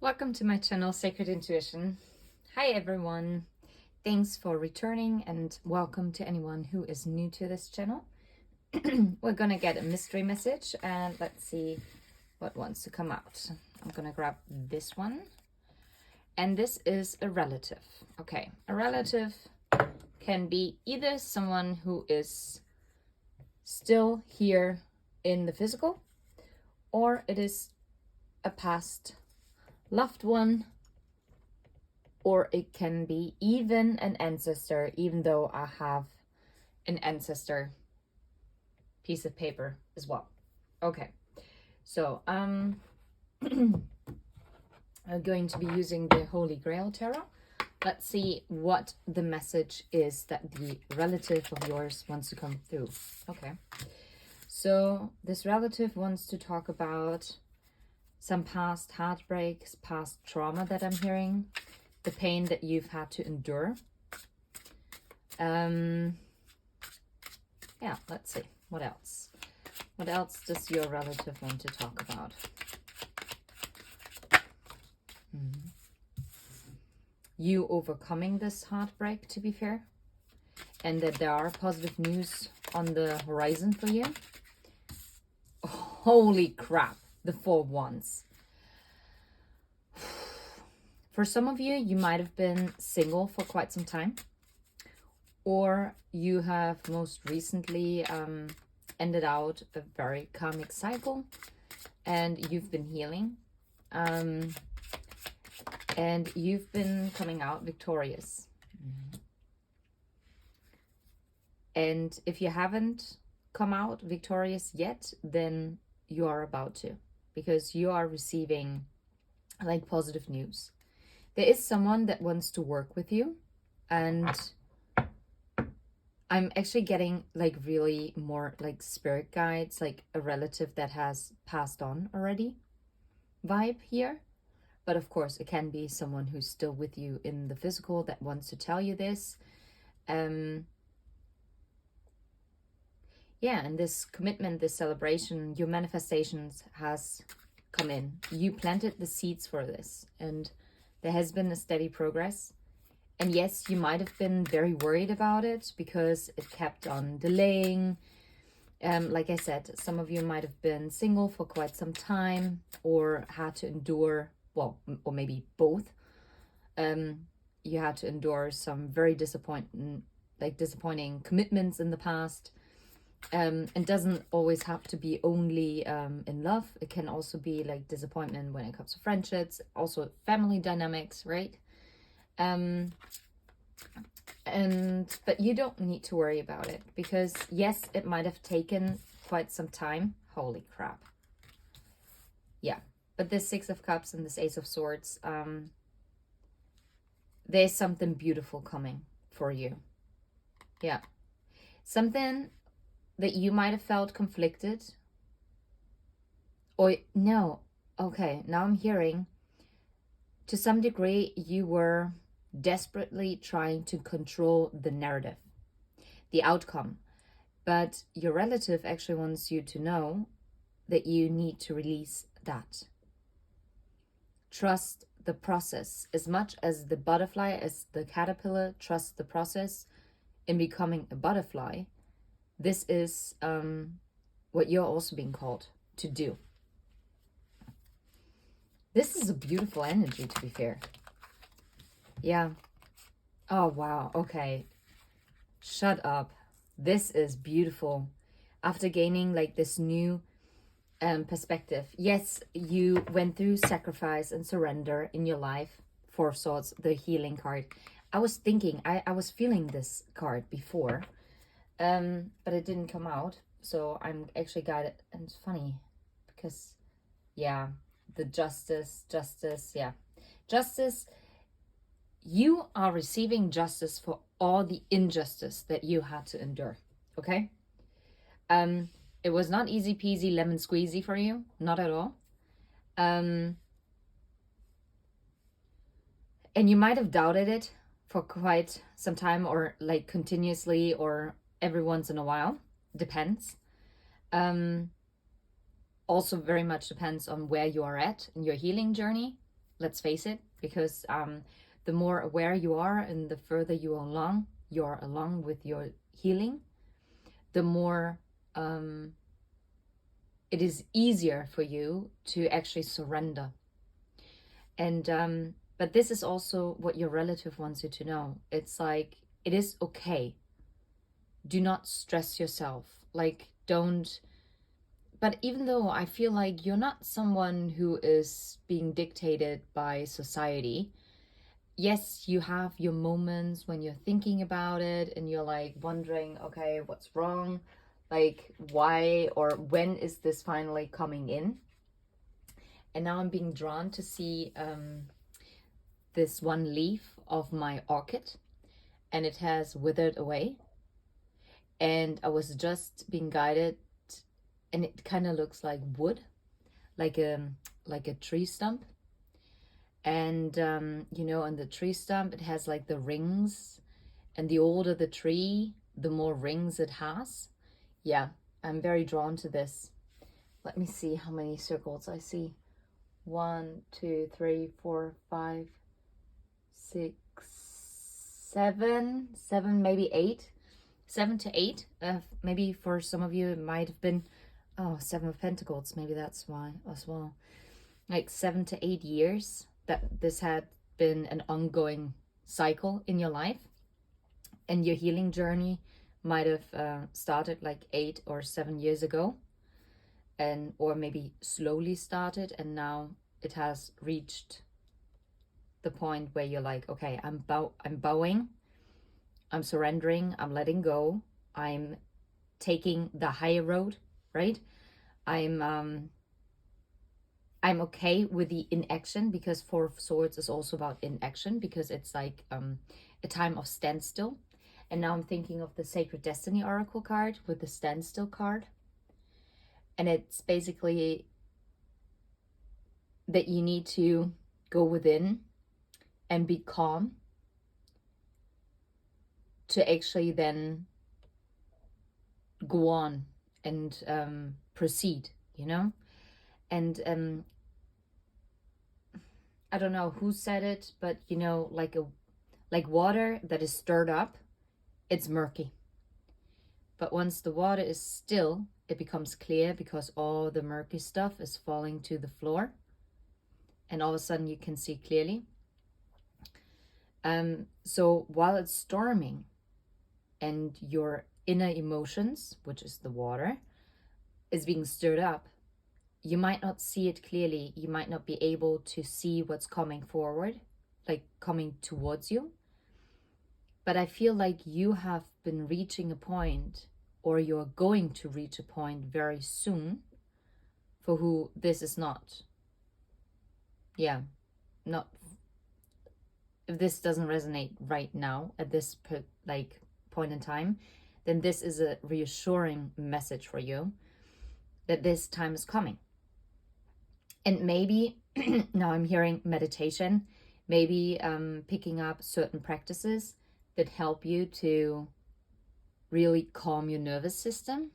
Welcome to my channel, Sacred Intuition. Hi everyone. Thanks for returning and welcome to anyone who is new to this channel. We're gonna get a mystery message and let's see what wants to come out. I'm gonna grab this one. And this is a relative. Okay, a relative can be either someone who is still here in the physical, or it is a past loved one, or it can be even an ancestor, even though I have an ancestor piece of paper as well. Okay, so I'm going to be using the Holy Grail Tarot. Let's see what the message is that the relative of yours wants to come through. Okay, so this relative wants to talk about some past heartbreaks, past trauma that I'm hearing, the pain that you've had to endure. Yeah, let's see. What else? What else does your relative want to talk about? You overcoming this heartbreak, to be fair, and that there are positive news on the horizon for you. Holy crap. The 4 of Wands. For some of you, you might have been single for quite some time, or you have most recently ended out a very karmic cycle and you've been healing, and you've been coming out victorious. And if you haven't come out victorious yet, then you are about to, because you are receiving like positive news. There is someone that wants to work with you, and I'm actually getting like really more like spirit guides, like a relative that has passed on already vibe here. But of course it can be someone who's still with you in the physical that wants to tell you this. Yeah, and this commitment, this celebration, your manifestations has come in. You planted the seeds for this, and there has been a steady progress. And yes, you might have been very worried about it because it kept on delaying. Like I said, some of you might have been single for quite some time, or had to endure, well, or maybe both. You had to endure some very disappointing commitments in the past. And doesn't always have to be only in love. It can also be like disappointment when it comes to friendships, also family dynamics, right? But you don't need to worry about it, because yes, it might have taken quite some time. Holy crap. Yeah, but this 6 of Cups and this Ace of Swords, there's something beautiful coming for you. Yeah, something that you might have felt conflicted, or no, okay, now I'm hearing to some degree you were desperately trying to control the narrative, the outcome, but your relative actually wants you to know that you need to release that. Trust the process. As much as the butterfly, as the caterpillar trusts the process in becoming a butterfly, this is what you're also being called to do. This is a beautiful energy, to be fair. Yeah. Oh, wow. Okay. Shut up. This is beautiful. After gaining like this new perspective. Yes, you went through sacrifice and surrender in your life. 4 of Swords, the healing card. I was thinking, I was feeling this card before. But it didn't come out, so I'm actually guided. And it's funny because, yeah, the justice, yeah, justice. You are receiving justice for all the injustice that you had to endure. Okay. It was not easy peasy lemon squeezy for you, not at all. And you might have doubted it for quite some time, or like continuously, or every once in a while. Depends. Also very much depends on where you are at in your healing journey. let's face it, because the more aware you are and the further you're along with your healing, the more it is easier for you to actually surrender. And but this is also what your relative wants you to know. It's like, it is okay. Do not stress yourself. Like, don't. But even though I feel like you're not someone who is being dictated by society, yes, you have your moments when you're thinking about it and you're like wondering, okay, what's wrong? Like, why or when is this finally coming in? And now I'm being drawn to see this one leaf of my orchid, and it has withered away. And I was just being guided, and it kind of looks like wood, like a tree stump. And you know, on the tree stump, it has like the rings, and the older the tree, the more rings it has. Yeah, I'm very drawn to this. Let me see how many circles I see. 1, 2, 3, 4, 5, 6, 7, maybe 8. 7 to 8. Maybe for some of you it might have been 7 of Pentacles. Maybe that's why as well. Like 7 to 8 years that this had been an ongoing cycle in your life, and your healing journey might have started like 8 or 7 years ago, and or maybe slowly started, and now it has reached the point where you're like, okay, I'm bowing, I'm surrendering, I'm letting go, I'm taking the higher road, right? I'm okay with the inaction, because Four of Swords is also about inaction, because it's like a time of standstill. And now I'm thinking of the Sacred Destiny Oracle card with the standstill card. And it's basically that you need to go within and be calm to actually then go on and proceed, you know? And I don't know who said it, but you know, like water that is stirred up, it's murky. But once the water is still, it becomes clear, because all the murky stuff is falling to the floor, and all of a sudden you can see clearly. So while it's storming and your inner emotions, which is the water, is being stirred up, you might not see it clearly. You might not be able to see what's coming forward, like coming towards you. But I feel like you have been reaching a point, or you're going to reach a point very soon, for who this is not. Yeah, not. If this doesn't resonate right now at this point in time, then this is a reassuring message for you that this time is coming. And maybe now I'm hearing meditation, maybe picking up certain practices that help you to really calm your nervous system.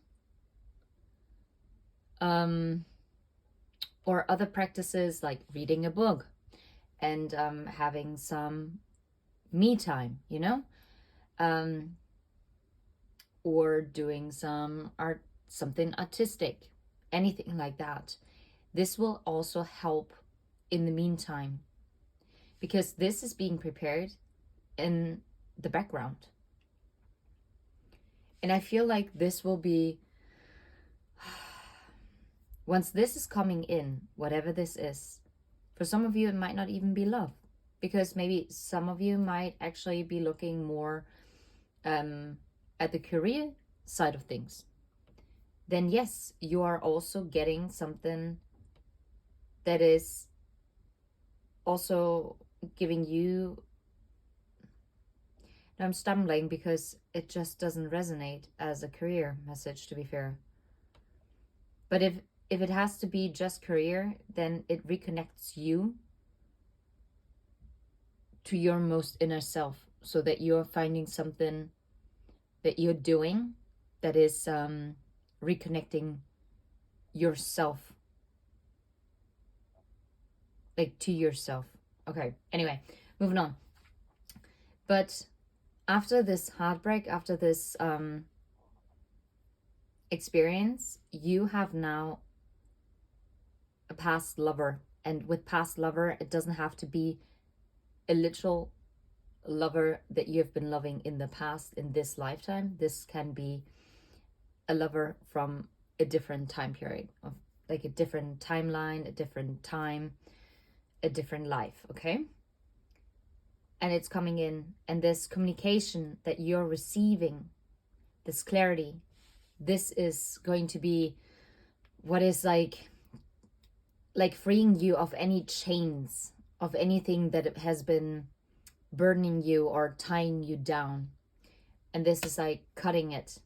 Or other practices like reading a book and having some me time, you know? Or doing some art, something artistic, anything like that. This will also help in the meantime, because this is being prepared in the background. And I feel like this will be, once this is coming in, whatever this is, for some of you it might not even be love, because maybe some of you might actually be looking more at the career side of things. Then yes, you are also getting something that is also giving you. Now I'm stumbling because it just doesn't resonate as a career message, to be fair. But if it has to be just career, then it reconnects you to your most inner self, so that you're finding something that you're doing that is reconnecting yourself, like to yourself, Okay, anyway, moving on. But after this heartbreak, after this experience, you have now a past lover. And with past lover, it doesn't have to be a literal lover that you've been loving in the past, in this lifetime. This can be a lover from a different time period, of like a different timeline, a different time, a different life, okay? And it's coming in, and this communication that you're receiving, this clarity, this is going to be what is like freeing you of any chains, of anything that has been burdening you or tying you down. And this is like cutting it.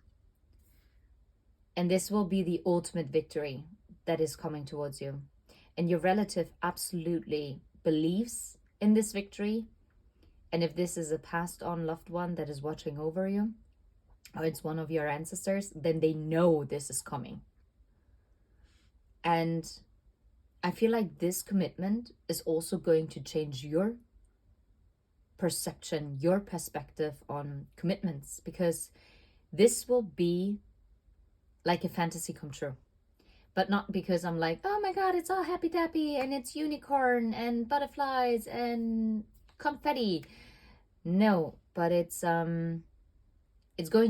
And this will be the ultimate victory that is coming towards you. And your relative absolutely believes in this victory. And if this is a passed on loved one that is watching over you, or it's one of your ancestors, then they know this is coming. And I feel like this commitment is also going to change your perception, your perspective on commitments, because this will be like a fantasy come true. But not because I'm like, oh my God, it's all happy dappy and it's unicorn and butterflies and confetti. No, but it's going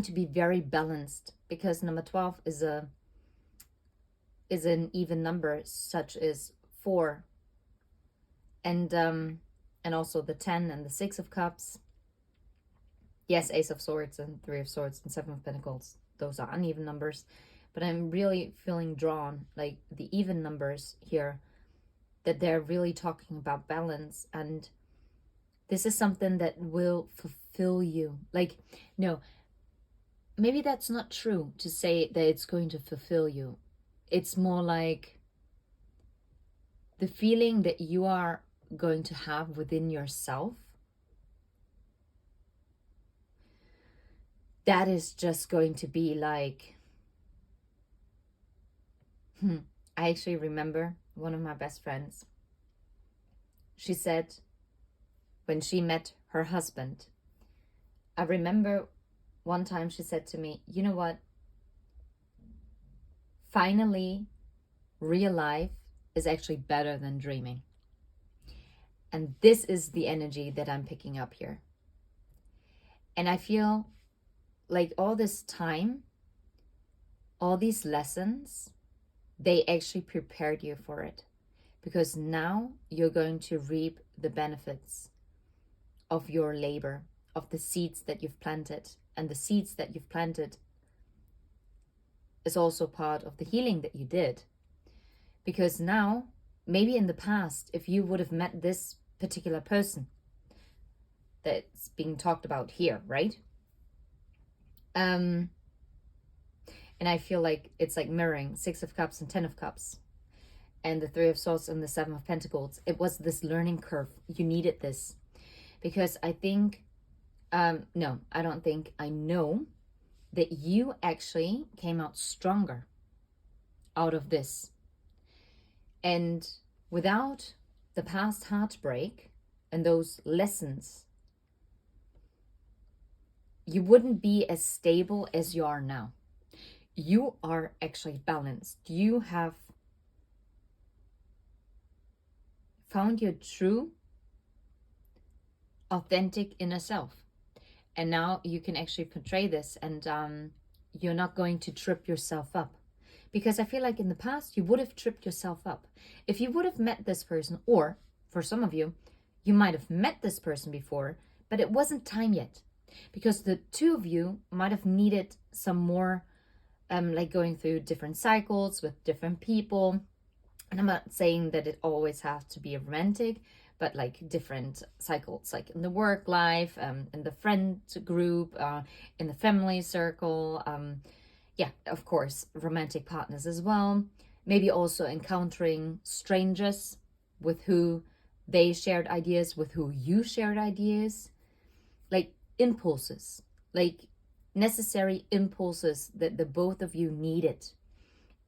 to be very balanced, because number 12 is an even number, such as 4, and also the 10 and the 6 of cups. Yes, Ace of Swords and 3 of Swords and 7 of Pentacles, those are uneven numbers, but I'm really feeling drawn, like the even numbers here, that they're really talking about balance. And this is something that will fulfill you. Like, no, maybe that's not true to say that it's going to fulfill you. It's more like the feeling that you are going to have within yourself. That is just going to be like, I actually remember one of my best friends. She said when she met her husband, I remember one time she said to me, you know what? Finally, real life is actually better than dreaming. And this is the energy that I'm picking up here. And I feel like all this time, all these lessons, they actually prepared you for it. Because now you're going to reap the benefits of your labor, of the seeds that you've planted. And the seeds that you've planted is also part of the healing that you did. Because now, maybe in the past, if you would have met this particular person that's being talked about here, right? And I feel like it's like mirroring 6 of Cups and 10 of Cups. And the 3 of Swords and the 7 of Pentacles. It was this learning curve. You needed this. Because I think, no, I don't think, I know that you actually came out stronger out of this. And without the past heartbreak and those lessons, you wouldn't be as stable as you are now. You are actually balanced. You have found your true, authentic inner self. And now you can actually portray this, and you're not going to trip yourself up. Because I feel like in the past, you would have tripped yourself up. If you would have met this person, or for some of you, you might have met this person before, but it wasn't time yet. Because the two of you might have needed some more, like going through different cycles with different people. And I'm not saying that it always has to be romantic, but like different cycles, like in the work life, in the friend group, in the family circle, yeah, of course, romantic partners as well. Maybe also encountering strangers with who they shared ideas, with who you shared ideas. Like impulses, like necessary impulses that the both of you needed.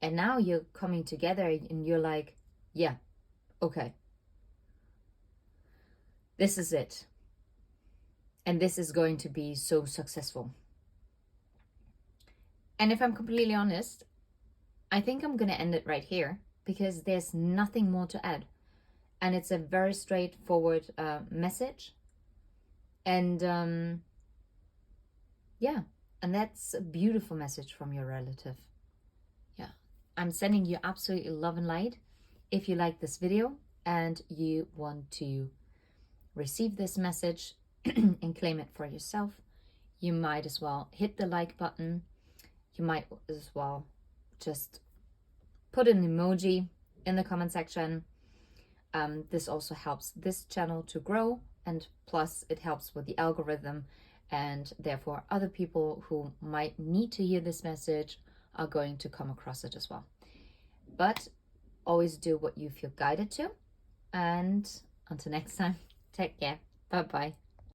And now you're coming together and you're like, yeah, okay. This is it. And this is going to be so successful. And if I'm completely honest, I think I'm going to end it right here because there's nothing more to add. And it's a very straightforward message. And yeah, and that's a beautiful message from your relative. Yeah, I'm sending you absolutely love and light. If you like this video and you want to receive this message and claim it for yourself, you might as well hit the like button. You might as well just put an emoji in the comment section. This also helps this channel to grow, and plus it helps with the algorithm, and therefore other people who might need to hear this message are going to come across it as well. But always do what you feel guided to, and until next time, take care. Bye bye.